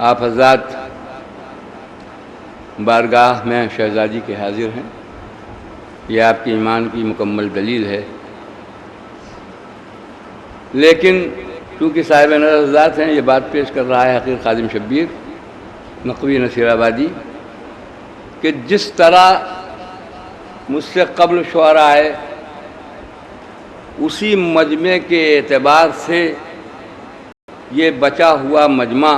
آپ حضرات بارگاہ میں شہزادی کے حاضر ہیں، یہ آپ کے ایمان کی مکمل دلیل ہے۔ لیکن چونکہ صاحب نظر حضرات ہیں، یہ بات پیش کر رہا ہے حقیر خادم شبیر نقوی نصیر آبادی کہ جس طرح مجھ سے قبل شعراء آئے اسی مجمع کے اعتبار سے یہ بچا ہوا مجمع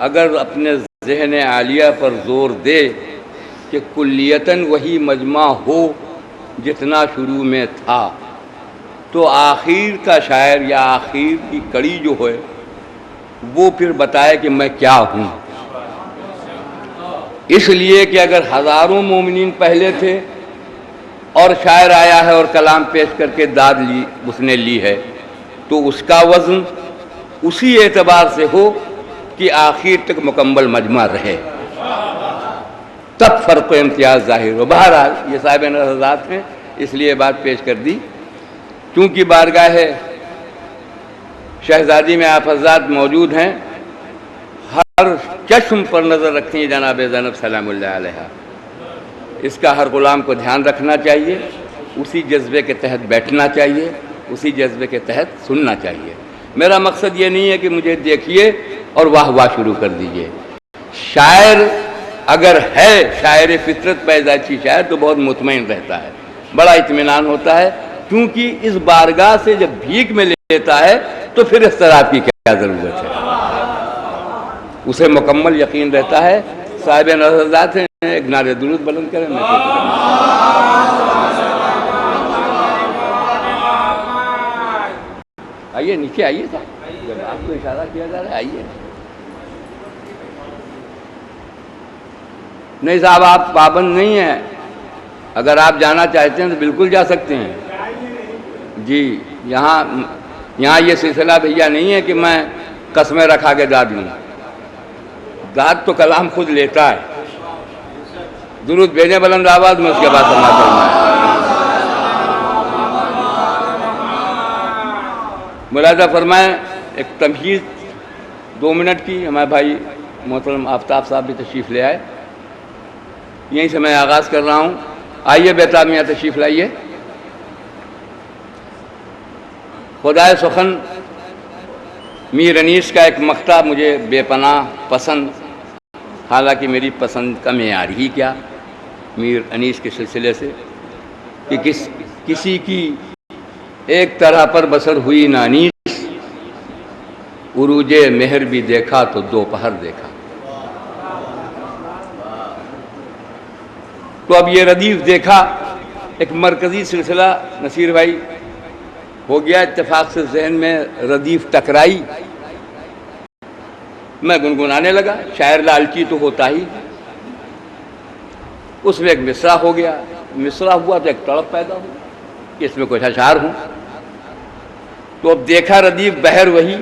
اگر اپنے ذہن عالیہ پر زور دے کہ کلیتاً وہی مجمع ہو جتنا شروع میں تھا، تو آخر کا شاعر یا آخر کی کڑی جو ہے وہ پھر بتائے کہ میں کیا ہوں۔ اس لیے کہ اگر ہزاروں مومنین پہلے تھے اور شاعر آیا ہے اور کلام پیش کر کے داد لی اس نے لی ہے، تو اس کا وزن اسی اعتبار سے ہو کہ آخر تک مکمل مجمع رہے، تب فرق و امتیاز ظاہر ہو۔ بہرحال یہ صاحب نظرات ہیں، اس لیے بات پیش کر دی۔ چونکہ بارگاہ شہزادی میں آپ حضرات موجود ہیں، ہر چشم پر نظر رکھیں جناب زینب سلام اللہ علیہا۔ اس کا ہر غلام کو دھیان رکھنا چاہیے، اسی جذبے کے تحت بیٹھنا چاہیے، اسی جذبے کے تحت سننا چاہیے۔ میرا مقصد یہ نہیں ہے کہ مجھے دیکھیے اور واہ واہ شروع کر دیجئے۔ شاعر اگر ہے شاعر فطرت پیدائشی شاعر تو بہت مطمئن رہتا ہے، بڑا اطمینان ہوتا ہے، کیونکہ اس بارگاہ سے جب بھیک میں لیتا ہے تو پھر اضطراب کی کیا ضرورت ہے، اسے مکمل یقین رہتا ہے۔ صاحب نظرات ہیں، ایک نعرہ درود بلند کریں۔ میں آئیے نیچے آئیے، جب آپ کو اشارہ کیا جا رہا ہے آئیے۔ نہیں صاحب آپ پابند نہیں ہیں، اگر آپ جانا چاہتے ہیں تو بالکل جا سکتے ہیں جی۔ یہاں یہ سلسلہ بھیا نہیں ہے کہ میں قسمیں رکھا کے داد لوں، داد تو کلام خود لیتا ہے۔ درود بھیجیں بلند آواز میں، اس کے بعد سماعت کرنا ہے۔ ملاحظہ فرمائیں، ایک تمہید 2 منٹ کی، ہمارے بھائی محترم آفتاب صاحب بھی تشریف لے آئے، یہیں سے میں آغاز کر رہا ہوں۔ آئیے بیتاب میاں تشریف لائیے۔ خدائے سخن میر انیس کا ایک مقطع مجھے بے پناہ پسند، حالانکہ میری پسند کا معیار ہی کیا میر انیس کے سلسلے سے، کہ کسی کی ایک طرح پر بسر ہوئی نہ انیس، عروج مہر بھی دیکھا تو دوپہر دیکھا۔ تو اب یہ ردیف دیکھا ایک مرکزی سلسلہ نصیر بھائی ہو گیا، اتفاق سے ذہن میں ردیف ٹکرائی، میں گنگنانے لگا، شاعر لالچی تو ہوتا ہی، اس میں ایک مصرع ہو گیا، مصرع ہوا تو ایک تڑپ پیدا ہو کہ اس میں کچھ اشعار ہوں۔ تو اب دیکھا ردیف بہر وہی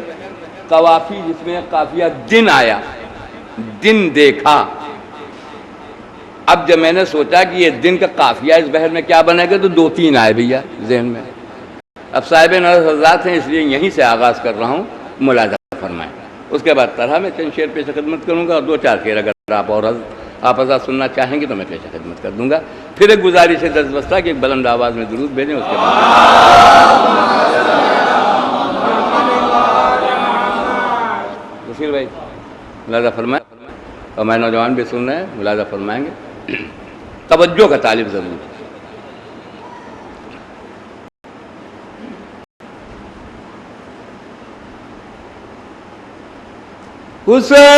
قوافی جس میں قافیہ دن آیا، دن دیکھا۔ اب جب میں نے سوچا کہ یہ دن کا قافیہ اس بہر میں کیا بنے گا تو 2-3 آئے بھیا ذہن میں۔ اب صاحب نظر حضرات ہیں، اس لیے یہیں سے آغاز کر رہا ہوں، ملاحظہ فرمائیں۔ اس کے بعد طرح میں چند شعر پیش خدمت کروں گا، اور 2-4 شعر اگر آپ حضرات سننا چاہیں گے تو میں پیش خدمت کر دوں گا۔ پھر ایک گزارش ہے دستبستہ کہ ایک بلند آواز میں درود بھیجیں، اس کے بعد نصیر بھائی ملاحظہ فرمائیں، اور میں نوجوان بھی سن رہے ہیں، ملاحظہ فرمائیں گے، توجہ کا طالب ضرور۔ حسین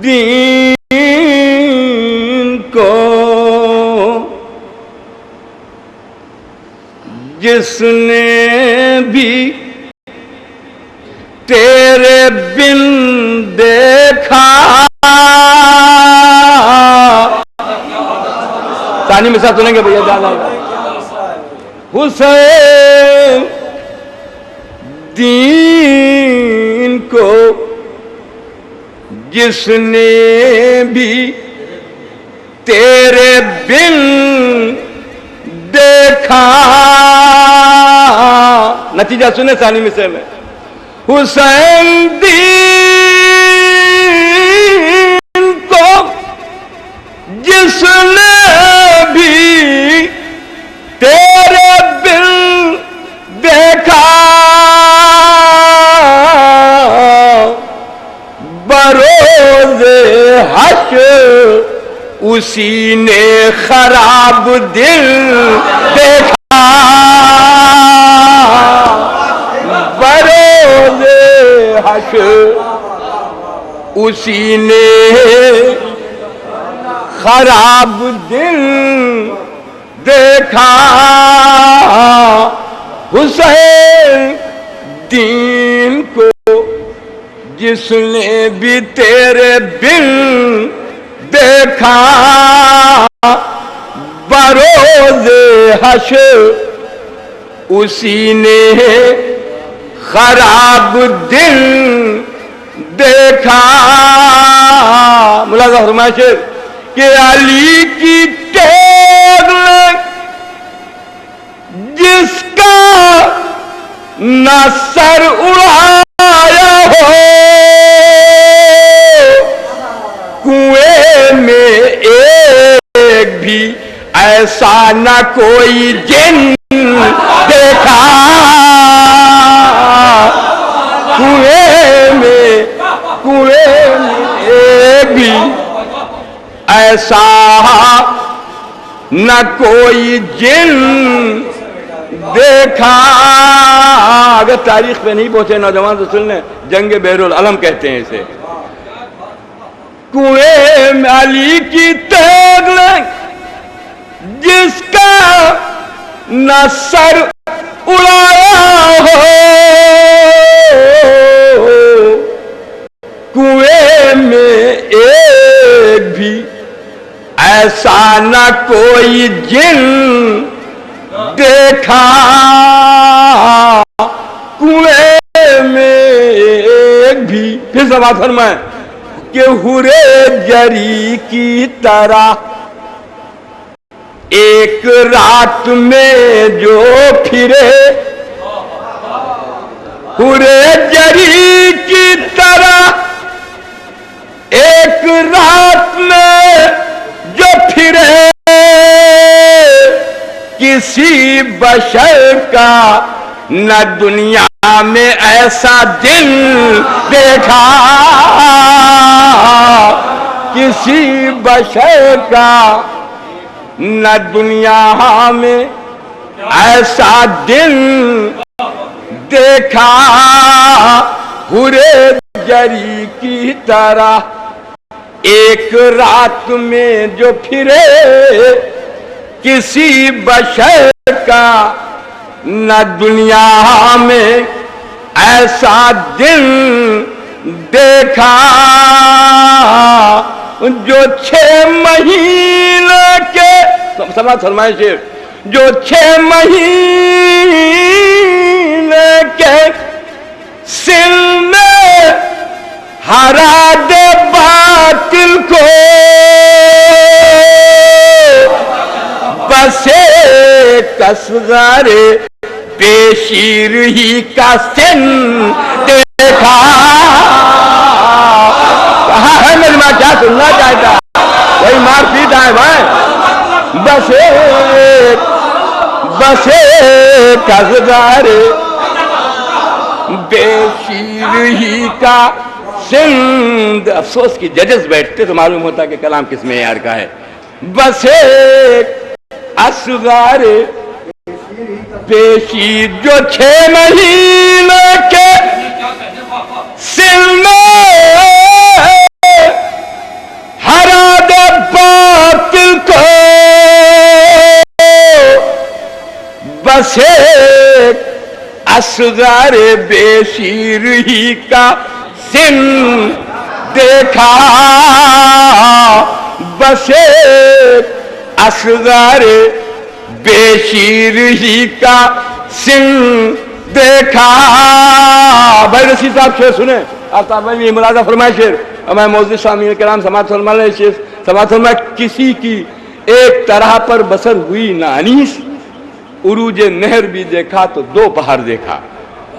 دین کو جس نے بھی تیرے بن دیکھا، ثانی مثال سنیں گے بھیا جانا۔ حسین دین کو جس نے بھی تیرے بن دیکھا، نتیجہ سنے ثانی مصرع میں، حسین دین کو جس نے بھی تیرے بن دیکھا، بروز حشر اسی نے خراب دل دیکھا، بروز حشر اسی نے خراب دل دیکھا، حسین دین کو جس نے بھی تیرے بن دیکھا، بروز حشر اسی نے خراب دل دیکھا۔ ملاحظہ فرمائے شیر کہ علی کی ٹیگ جس کا نہ سر اڑایا ہو، کنویں میں ایک بھی ایسا نہ کوئی جن دیکھا، کنویں میں ایک بھی ایسا نہ کوئی جن دیکھا۔ اگر تاریخ پہ نہیں پہنچے نوجوان تو سن لیں، جنگ بحر العلم کہتے ہیں اسے۔ کنویں میں علی کی تیغ جس کا نہ سر اڑایا ہو، کنویں میں ایک بھی ایسا نہ کوئی جن دیکھا، کنویں میں ایک بھی۔ پھر سماعت فرمائیں کہ ہورے جری کی طرح ایک رات میں جو پھرے، ہورے جری کی طرح ایک رات میں جو پھرے، کسی بشر کا نہ دنیا میں ایسا دل دیکھا، کسی بشر کا نہ دنیا میں ایسا دل دیکھا، ہورے جری کی طرح ایک رات میں جو پھرے، کسی بشر کا نہ دنیا میں ایسا دل دیکھا، جو 6 مہینے کے سماعت فرمائے شیر، جو 6 مہینے کے سن میں ہرا دے باطل کو، بس ایک اصغر پیشیر ہی کا سن دیکھا۔ کہا ہے میری ماں کیا سننا چاہتا، وہی مار پیٹ آئے بھائی، بس ایک اصغر پیشیر ہی کا سند۔ افسوس کی ججز بیٹھتے تو معلوم ہوتا کہ کلام کس معیار کا ہے۔ بس ایک اصغر پیشی جو 6 مہینے کے سن میں ہرا دے باطل کو، بس ایک اصغر بے شیر ہی کا سن دیکھا، بس ایک اصغر بے شیر ہی کا سن دیکھا۔ بھائی رشید صاحب شعر سنیں، آفتاب بھائی یہ ملاحظہ فرمائے شعر، میں موجود سامعین کرام سماعت فرمائے شعر، سماعت فرمائے کسی کی ایک طرح پر بسر ہوئی نہ انیس، عروج نہر بھی دیکھا تو 2 پہر دیکھا۔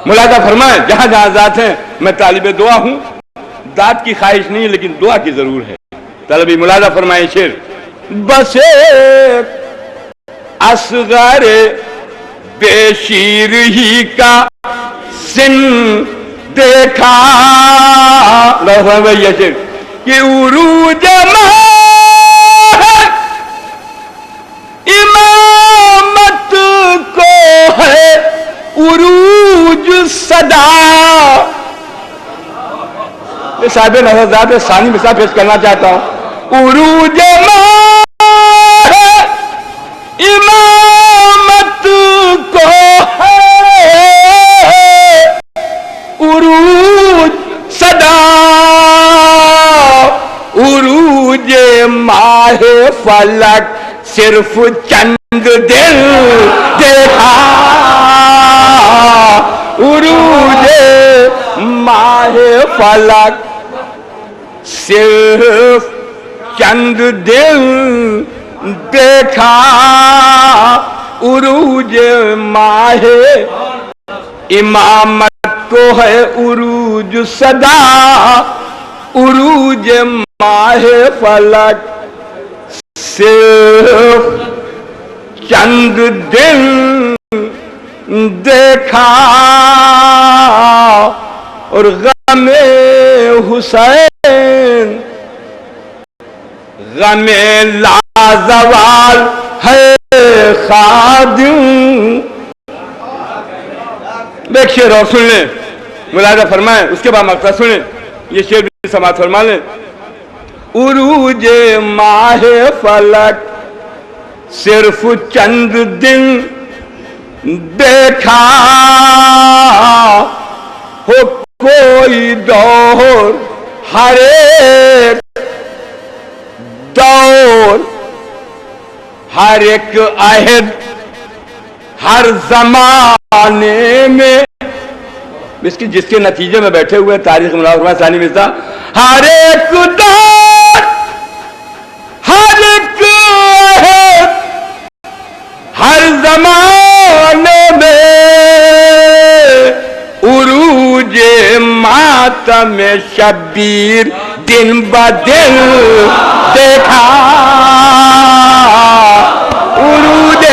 ملاحظہ فرمائیں جہاں جہاں ذات ہیں میں طالب دعا ہوں، ذات کی خواہش نہیں لیکن دعا کی ضرور ہے. طلبی ملاحظہ فرمائیں شعر. بس اصغر بے شیر ہی کا سن دیکھا یہ شعر کہ عروج امامت کو ہے عروج صدا. یہ صاحب نظر ثانی مثال پیش کرنا چاہتا ہوں. عروج امامت کو ہے عروج صدا. عروج ماہ فلک صرف چند دل دیکھا. عروج ماہ فلک صرف چند دل دیکھا. عروج ماہ امامت کو ہے عروج صدا. عروج ماہ فلک صرف چند دن دیکھا. اور غم حسین غم لازوال ہے خادم. ایک شعر اور سن لیں ملاحظہ فرمائیں اس کے بعد مقصد سنیں. یہ شعر بھی سماعت فرما لیں. عروج ماہ فلک صرف چند دن دیکھا. ہو کوئی دور ہر ایک دور ہر ایک عہد ہر زمانے میں جس کے نتیجے میں بیٹھے ہوئے تاریخ ملاحظہ ثانی مثال. ہر ایک دور ہر ایک عہد ہر زمانے میں عروج ماتم شبیر دن بدن دیکھا. عروج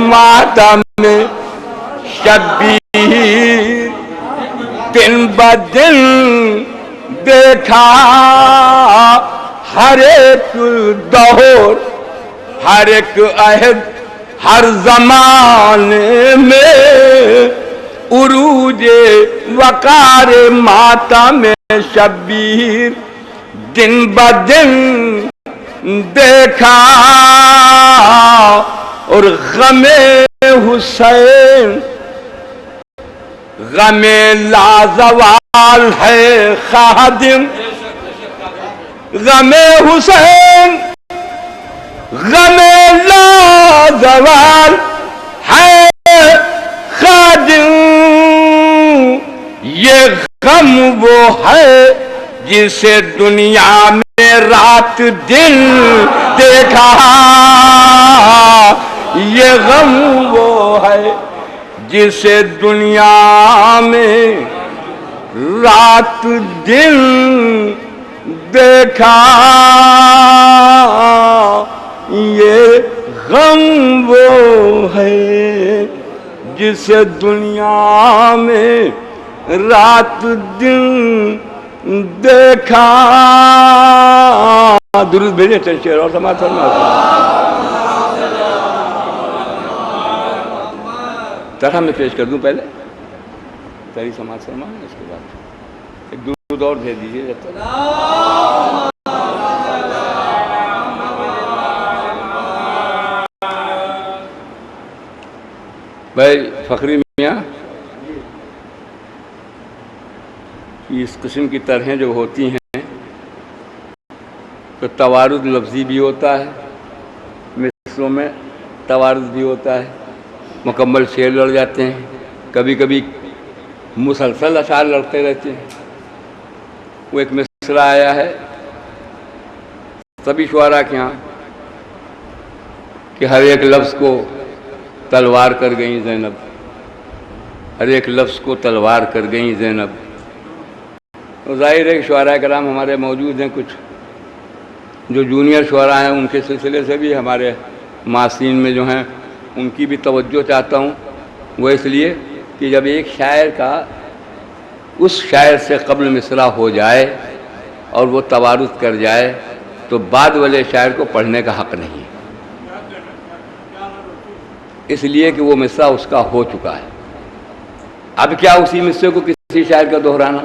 ماتم شبیر دن بدن دیکھا. ہر ایک دور ہر ایک عہد ہر زمانے میں عروج وقار ماتم شبیر دن بدن دیکھا. اور غم حسین غم لازوال ہے خادم. غم حسین غم لازوال ہے خادم. یہ غم وہ ہے جسے دنیا میں رات دن دیکھا. یہ غم وہ ہے جسے دنیا میں رات دن دیکھا. یہ غم وہ ہے جسے دنیا میں رات دن دیکھا. درود بھیجیں چند شعر اور سماعت فرمائیں. طرح میں پیش کر دوں پہلے تیری سماعت فرمائیں اس کے بعد ایک درود اور دے دیجیے جب تک. بھائی فخری میاں اس قسم کی طرحیں جو ہوتی ہیں تو توارد لفظی بھی ہوتا ہے، مصروں میں توارد بھی ہوتا ہے، مکمل شعر لڑ جاتے ہیں، کبھی کبھی مسلسل اشعار لڑتے رہتے ہیں. وہ ایک مصرع آیا ہے سبھی شعراء کے ہاں کہ ہر ایک لفظ کو تلوار کر گئیں زینب. ہر ایک لفظ کو تلوار کر گئیں زینب. تو ظاہر ہے کہ شعراء کرام ہمارے موجود ہیں، کچھ جو جونیئر شعراء ہیں ان کے سلسلے سے بھی ہمارے معاصرین میں جو ہیں ان کی بھی توجہ چاہتا ہوں. وہ اس لیے کہ جب ایک شاعر کا اس شاعر سے قبل مصرع ہو جائے اور وہ توارث کر جائے تو بعد والے شاعر کو پڑھنے کا حق نہیں، اس لیے کہ وہ مصرع اس کا ہو چکا ہے. اب کیا اسی مصرے کو کسی شاعر کا دہرانا؟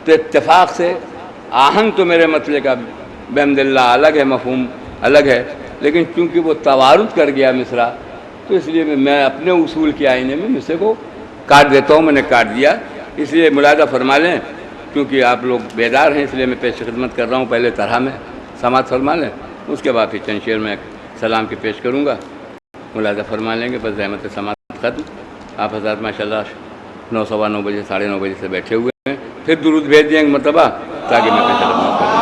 تو اتفاق سے آہنگ تو میرے مطلب کا بحمد اللہ الگ ہے، مفہوم الگ ہے، لیکن چونکہ وہ توارث کر گیا مصرع تو اس لیے میں اپنے اصول کے آئینے میں مصرے کو کاٹ دیتا ہوں. میں نے کاٹ دیا، اس لیے ملاحظہ فرما لیں، کیونکہ آپ لوگ بیدار ہیں اس لیے میں پیش خدمت کر رہا ہوں. پہلے طرح میں سماعت فرما لیں، اس کے بعد پھر چند شعر میں سلام کی پیش کروں گا، ملاحظہ فرما لیں گے. بس زحمت سماعت ختم. آپ حضرات ماشاءاللہ 9 سوا 9 بجے 9:30 بجے سے بیٹھے ہوئے ہیں، پھر درود بھیج دیں گے مرتبہ تاکہ میں پیش خدمت کروں.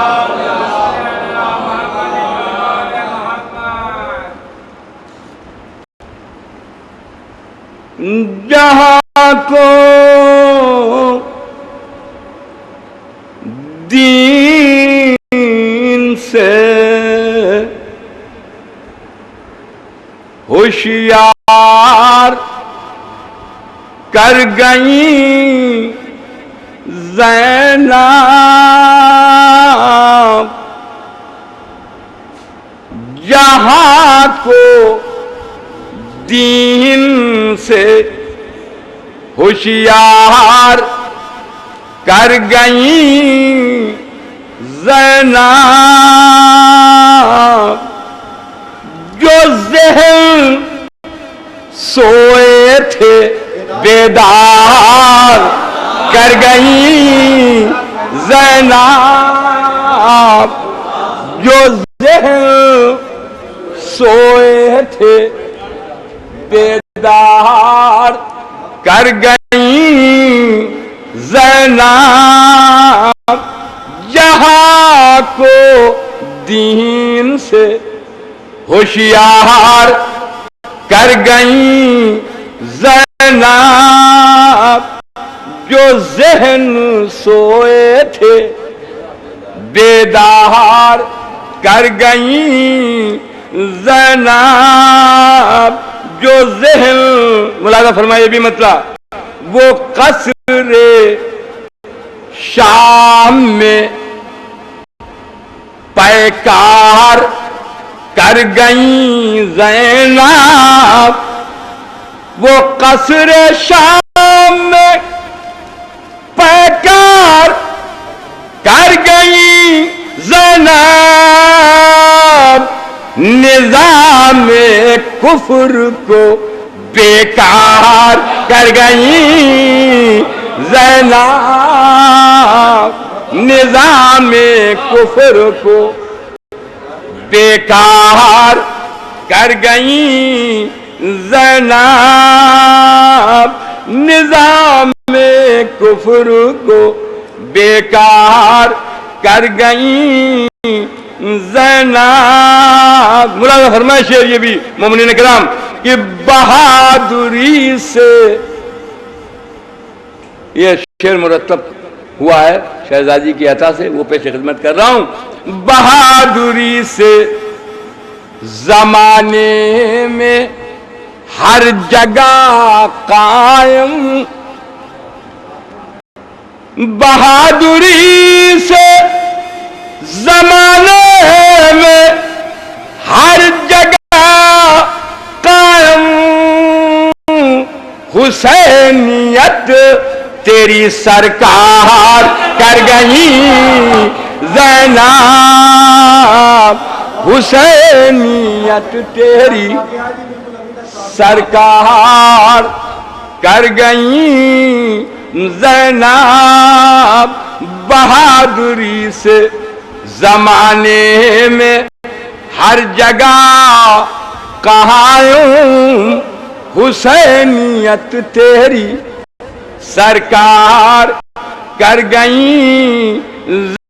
جہاں کو دین سے ہوشیار کر گئیں زینب، جہاں کو دین سے ہوشیار کر گئیں زینب، جو ذہن سوئے تھے بیدار کر گئیں زینب، جو ذہن سوئے تھے بیدار کر گئیں زینب، جہاں کو دین سے ہوشیار کر گئیں زینب، جو ذہن سوئے تھے بیدار کر گئیں زینب، جو ذہن ملاحظہ فرمائے بھی مطلب وہ قصر شام میں پیکار کر گئیں زینب، وہ قصر شام میں پیکار کر گئیں زینب، نظام کفر کو بیکار کر گئیں زینب، نظام کفر کو بیکار کر گئیں زینب، نظام کفر کو بیکار کر گئیں زینب. ملاحظہ فرمائے شعر یہ بھی مومنین کرام کہ بہادری سے، یہ شعر مرتب ہوا ہے شہزادی کی عطا سے، وہ پیش خدمت کر رہا ہوں. بہادری سے زمانے میں ہر جگہ قائم، بہادری سے زمانے میں ہر جگہ قائم، حسینیت تیری سرکار کر گئیں زینب، حسینیت تیری سرکار کر گئیں زینب، بہادری سے زمانے میں ہر جگہ قائم، حسینیت تیری سرکار کر گئیں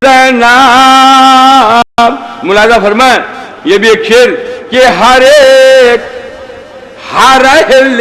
زینب. ملاحظہ فرمائیں یہ بھی ایک شعر کہ ہر ایک ہر اہل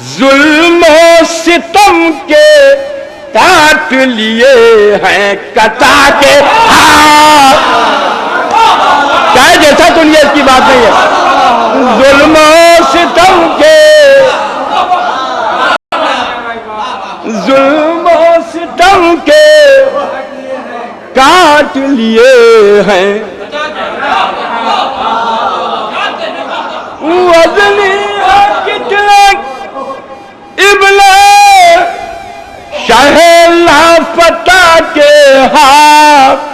ظلم و ستم کے کاٹ لیے ہیں کٹا کے ہاتھ. چاہے جیسا سنیے اس کی بات نہیں ہے. ظلم و ستم کے ظلم و ستم کے کاٹ لیے ہیں وزنی کتنے ابن شاہ لافتہ کے ہاتھ.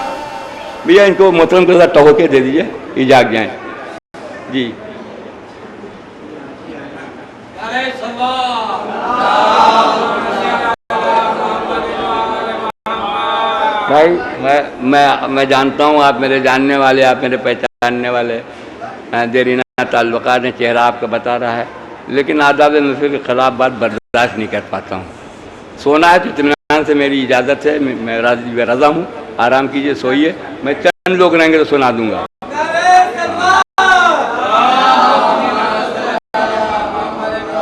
بھیا ان کو محترم کے ساتھ ٹہوکے دے دیجئے یہ جاگ جائیں. جی بھائی میں جانتا ہوں آپ میرے جاننے والے, آپ میرے پہچاننے والے, دیرینہ تعلقات ہیں, چہرہ آپ کا بتا رہا ہے, لیکن آداب نصر کے خلاف بات برداشت نہیں کر پاتا ہوں. سونا ہے تو اطمینان سے میری اجازت ہے, میں رضا ہوں, آرام کیجئے, سوئیے. میں چند لوگ رہیں گے تو سنا دوں گا.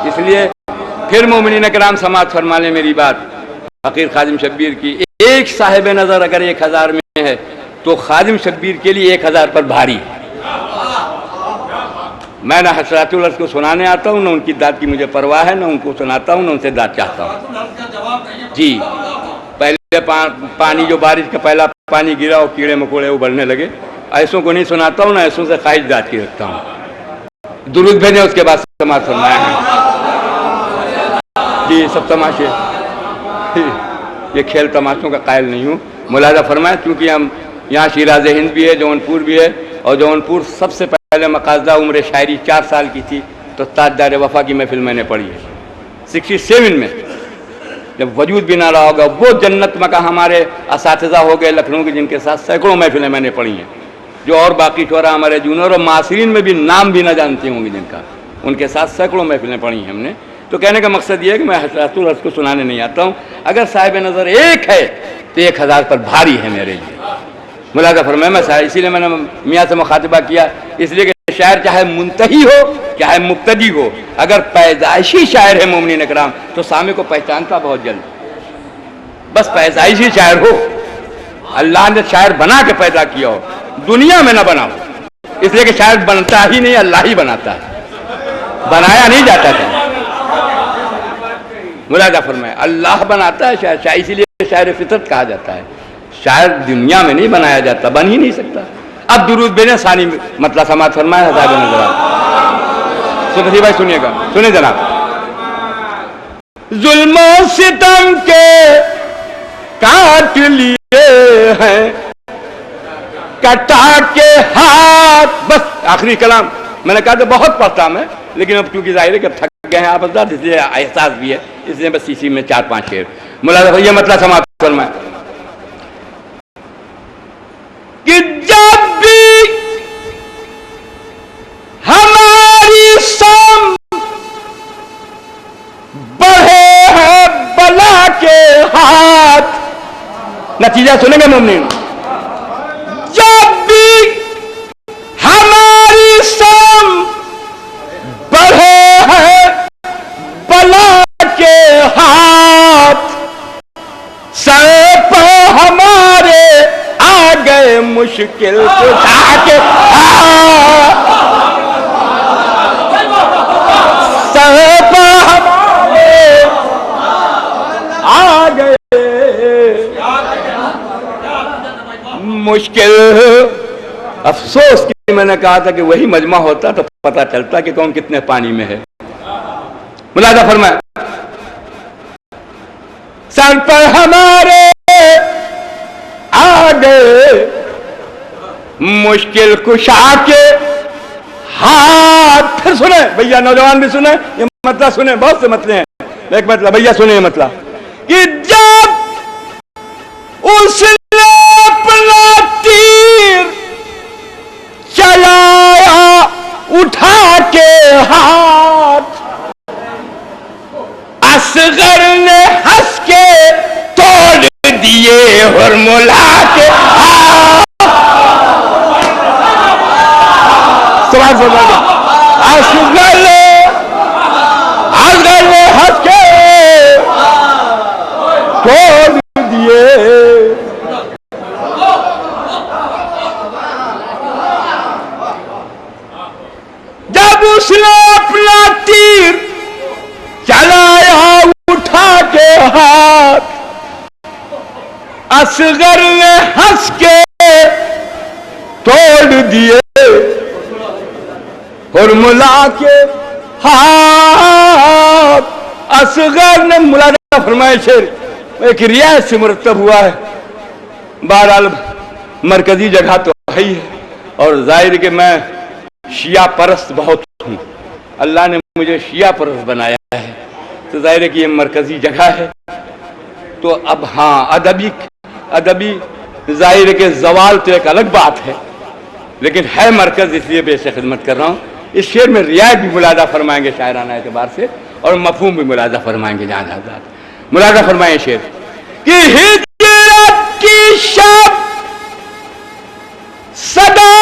اس لیے پھر مومنین کرام سماعت فرما لیں میری بات. فقیر خادم شبیر کی ایک صاحب نظر اگر 1000 میں ہے تو خادم شبیر کے لیے 1000 پر بھاری. میں نہ حسرات العرض کو سنانے آتا ہوں, نہ ان کی داد کی مجھے پرواہ ہے, نہ ان کو سناتا ہوں, نہ ان سے داد چاہتا ہوں. جی پہلے پانی جو بارش کا پہلا پانی گرا اور کیڑے مکوڑے ابلنے لگے, ایسوں کو نہیں سناتا ہوں, نہ ایسوں سے خواہش داد کی رکھتا ہوں. درود بھیجیں اس کے بعد سماعت فرمایا ہے. جی سب تماشے, یہ کھیل تماشوں کا قائل نہیں ہوں. ملاحظہ فرمائیں کیونکہ ہم یہاں شیراز ہند بھی ہے, جونپور بھی ہے, اور جونپور سب سے پہلے مقاصدہ عمر شاعری 4 سال کی تھی تو تاجدار وفا کی محفل میں نے پڑھی ہے 67 میں, جب وجود بھی نہ رہا ہوگا. وہ جنت مکہ ہمارے اساتذہ ہو گئے لکھنؤ کے, جن کے ساتھ سینکڑوں محفلیں میں نے پڑھی ہیں, جو اور باقی شعراء ہمارے جونیئر اور معاصرین میں بھی نام بھی نہ جانتے ہوں گے جن کا, ان کے ساتھ سینکڑوں محفلیں پڑھی ہیں ہم نے. تو کہنے کا مقصد یہ ہے کہ میں حسرات العرض کو سنانے نہیں آتا ہوں. اگر صاحب نظر ایک ہے تو 1000 پر بھاری ہے میرے لیے. ملاحظہ فرمائے, میں اسی لیے میں نے میاں سے مخاطبہ کیا, اس لیے کہ شاعر چاہے منتہی ہو چاہے مبتدی ہو, اگر پیدائشی شاعر ہے مومنین اکرام تو سامع کو پہچانتا بہت جلد. بس پیدائشی شاعر ہو, اللہ نے شاعر بنا کے پیدا کیا ہو, دنیا میں نہ بنا ہو. اس لیے کہ شاعر بنتا ہی نہیں, اللہ ہی بناتا ہے, بنایا نہیں جاتا تھا. ملاحظہ فرمائے, اللہ بناتا ہے شاعر, اسی لیے شاعر فطرت کہا جاتا ہے. شاعر دنیا میں نہیں بنایا جاتا, بن ہی نہیں سکتا. اب درود بھیجیں, ثانی مطلب سماعت فرمائے. صاحب نظر سنیے بھائی, سنیے گا, سنیں جناب. ظلم و ستم کے کاٹ لیے ہیں کٹا کے ہاتھ. بس آخری کلام. میں نے کہا کہ بہت پڑھتا میں, لیکن اب کیونکہ ظاہر ہے کہ تھک گئے ہیں آپ حضرات, اس لیے احساس بھی ہے, اس لیے بس اسی میں 4-5 شعر. ملاحظہ یہ مطلب سماعت فرمائے کہ جب بھی ہماری سم بڑھے ہیں بلا کے ہاتھ. نتیجہ سنیں گے مومنین, جب بھی ہماری سم بڑھے ہیں بلا کے ہاتھ, سر پہ ہمارے آ گئے مشکل کشا کے ہاتھ, سر پہ ہمارے آ گئے مشکل. افسوس کہ میں نے کہا تھا کہ وہی مجمع ہوتا تو پتہ چلتا کہ کون کتنے پانی میں ہے. ملاحظہ فرمائے, سر پر ہمارے آ گئے مشکل کشا کے ہاتھ. پھر سنیں بھیا, نوجوان بھی سنیں, یہ مطلب سنیں, بہت سے مطلب ہیں. ایک مطلب بھیا سنیں, یہ مطلب کہ جب اس نے اپنا تیر چلایا اٹھا کے ہاتھ, اصغر نے ہنس کے توڑ دیے ہرملا کے ہاتھ. اصغر نے اصغر نے ہنس کے توڑ دیے حرملا کے ہاتھ. اصغر نے ملاحظہ فرمائے شعر ایک رعایت سے مرتب ہوا ہے. بہرحال مرکزی جگہ تو ہے ہی ہے اور ظاہر کہ میں شیعہ پرست بہت ہوں. اللہ نے مجھے شیعہ پرست بنایا ہے تو ظاہر ہے کہ یہ مرکزی جگہ ہے. تو اب ہاں ادبی ظاہر ہے کہ زوال تو ایک الگ بات ہے لیکن ہے مرکز، اس لیے پیش خدمت کر رہا ہوں. اس شعر میں رعایت بھی ملاحظہ فرمائیں گے شاعرانہ اعتبار سے اور مفہوم بھی ملاحظہ فرمائیں گے. جہاں حضرات ملاحظہ فرمائیں شعر کہ ہجرت کی شب صدا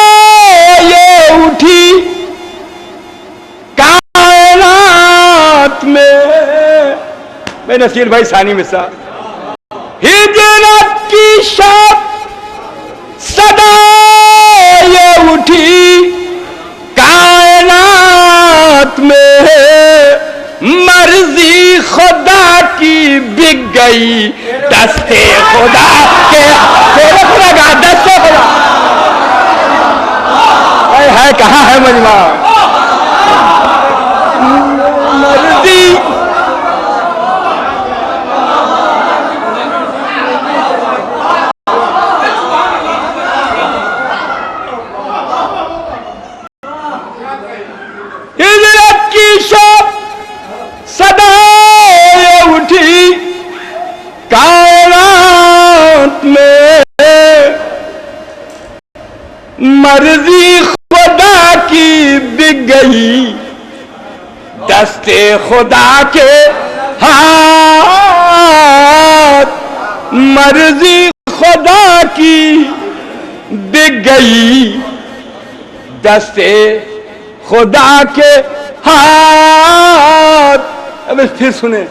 یہ اٹھی کائنات میں نصیر بھائی ثانی مصرع. ہجرت کی شب صدا یہ اٹھی کائنات میں مرضی خدا کی بک گئی دستے خدا کے دستے خدا ہے کہاں ہے مجمع مرضی ہجرت کی شب صدا یہ اٹھی کائنات میں مرضی خدا کی بک گئی دستے خدا کے ہاتھ. مرضی خدا کی بک گئی دستے خدا کے ہاتھ. اب پھر سنیں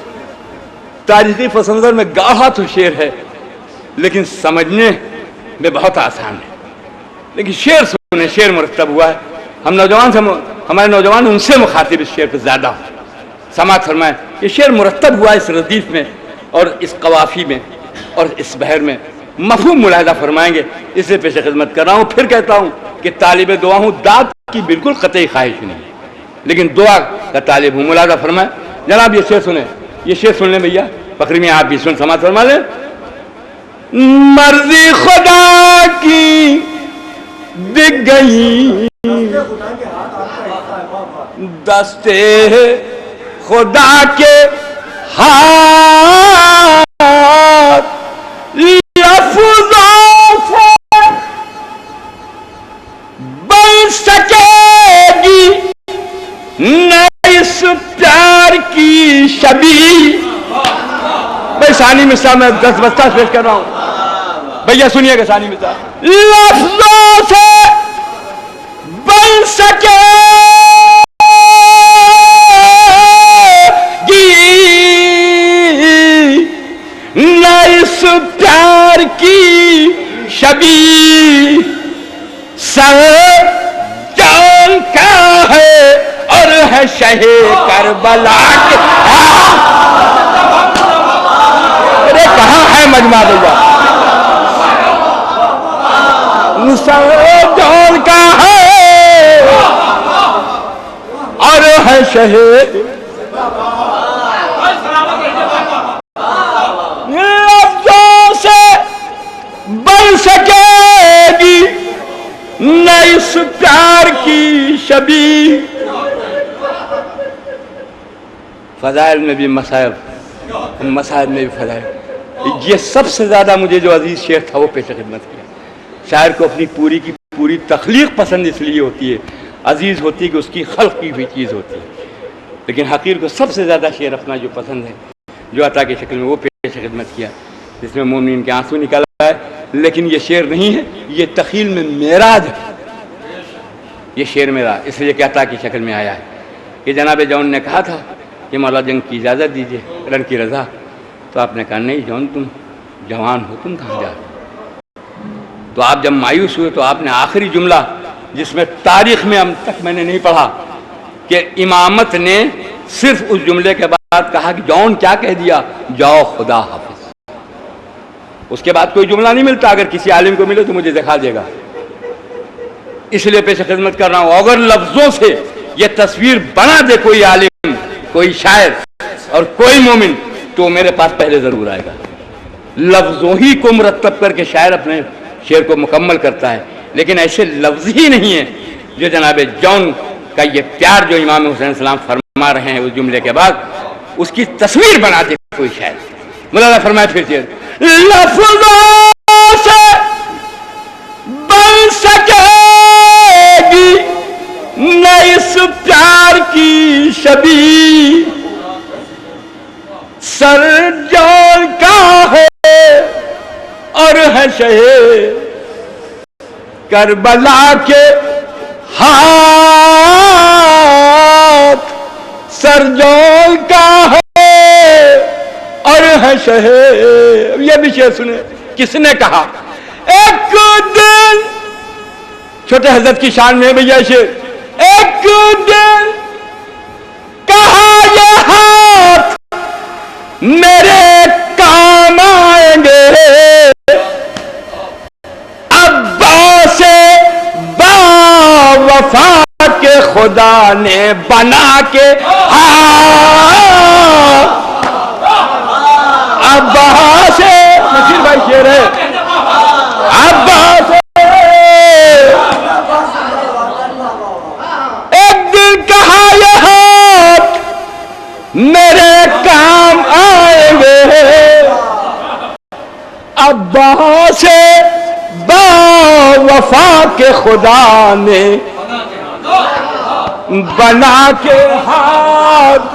تاریخی پس منظر میں گاڑھا تو شعر ہے لیکن سمجھنے میں بہت آسان ہے. لیکن شعر سنیں شعر مرتب ہوا ہے. ہم نوجوان سے ہمارے نوجوان ان سے مخاطب اس شعر پہ زیادہ ہو. سماعت فرمائیں یہ شعر مرتب ہوا ہے اس ردیف میں اور اس قوافی میں اور اس بحر میں. مفہوم ملاحظہ فرمائیں گے اس سے پیش خدمت کر رہا ہوں. پھر کہتا ہوں کہ طالب دعا ہوں، داد کی بالکل قطعی خواہش نہیں لیکن دعا کا طالب ہوں. ملاحظہ فرمائیں جناب. یہ شعر سنیں، یہ شعر سن لیں بھیا. فخری میں آپ بھی سن سماعت فرما لیں. مرضی خدا کی بک گئی دستے خدا کے ہاتھ. لفظوں سے بن سکے گی نہ اس پیار کی شبیہ. بھائی ثانی مصرع میں 10 بستہ پیش کر رہا ہوں بھیا سنیے گا. ثانی مصرع لفظوں سے بن سکے نہ اس پیار کی شبیہ. سر جان کا ہے اور ہے شہ کربلا کے. ارے کہاں ہے مجمع بھیا؟ سر جان کا ہے اور ہے شہ بن سکے گی نہ اس پیار کی شبیہ. فضائل میں بھی مسائل میں بھی فضائل. یہ سب سے زیادہ مجھے جو عزیز شعر تھا وہ پیش خدمت کیا. شاعر کو اپنی پوری کی پوری تخلیق پسند اس لیے ہوتی ہے، عزیز ہوتی ہے کہ اس کی خلق کی ہوئی چیز ہوتی ہے. لیکن حقیر کو سب سے زیادہ شعر اپنا جو پسند ہے جو عطا کی شکل میں وہ پیش خدمت کیا جس میں مومنین کے آنسو نکل آئے. لیکن یہ شعر نہیں ہے، یہ تخیل میں معراج ہے. یہ شعر میرا اس لیے کہ عطا کی شکل میں آیا ہے کہ جناب جون نے کہا تھا کہ مولا جنگ کی اجازت دیجیے رن کی رضا. تو آپ نے کہا نہیں جون تم جوان ہو، تم کہاں جا رہے ہو. تو آپ جب مایوس ہوئے تو آپ نے آخری جملہ جس میں تاریخ میں اب تک میں نے نہیں پڑھا کہ امامت نے صرف اس جملے کے بعد کہا کہ جون کیا کہہ دیا، جاؤ خدا حافظ. اس کے بعد کوئی جملہ نہیں ملتا. اگر کسی عالم کو ملے تو مجھے دکھا دے گا. اس لیے پیش خدمت کر رہا ہوں, اگر لفظوں سے یہ تصویر بنا دے کوئی عالم, کوئی شاعر اور کوئی مومن, تو میرے پاس پہلے ضرور آئے گا. لفظوں ہی کو مرتب کر کے شاعر اپنے شعر کو مکمل کرتا ہے, لیکن ایسے لفظ ہی نہیں ہیں جو جناب جون کا یہ پیار جو امام حسین السلام فرما رہے ہیں اس جملے کے بعد, اس کی تصویر بنا دے کوئی شاعر. مولانا فرمائے پھر سے, لفظوں سے بن سکے گی نہ اس پیار کی شبیہ, سر جان کا ہے اور ہے شہ کربلا کے ہاتھ, سر جان کا ہے اور ہے شہ. یہ بھی شعر سنے, کس نے کہا؟ ایک دن, چھوٹے حضرت کی شان میں بھیا شعر, ایک دن کہا یہ ہاتھ میرے کام آئیں گے, عباس با وفا کے خدا نے بنا کے عباس, نصیر بھائی شعر ہے, عباس ایک دن کہا یہ ہاتھ میرے کام آئیں گے, عباس با وفا کے خدا نے بنا کے ہاتھ,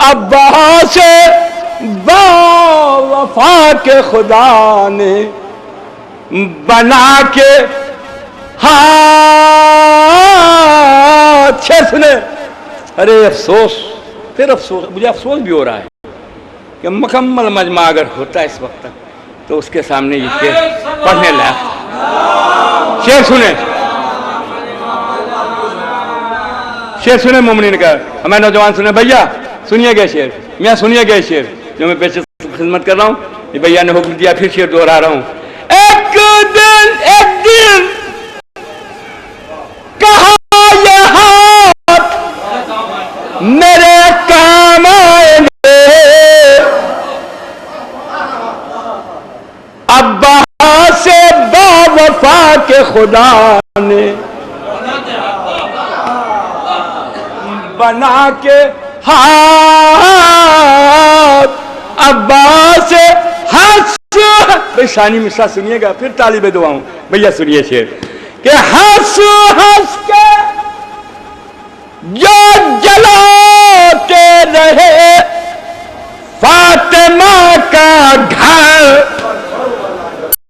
عباس با وفا کے خدا نے بنا کے ہاتھ. شعر سنے. ارے افسوس, پھر افسوس, مجھے افسوس بھی ہو رہا ہے کہ مکمل مجمع اگر ہوتا ہے اس وقت تک تو اس کے سامنے یہ شعر پڑھنے لائق. شعر سنے, شعر سنے مومنین کا. ہمارے نوجوان سنے, بھیا سنیے گئے شعر, میں سنیے گئے شعر جو میں پیش خدمت کر رہا ہوں. یہ بھیا نے حکم دیا, پھر شعر دوہرا رہا ہوں. ایک دن کہا یہ ہاتھ میرے کام آئیں گے, عباس با وفا کے خدا نے بنا کے ہاتھ, عباس ہنس. بھائی ثانی مصرع سنیے گا, پھر طالب دعا ہوں. بھیا سنیے شعر کہ ہنس ہنس کے جو جلاتے رہے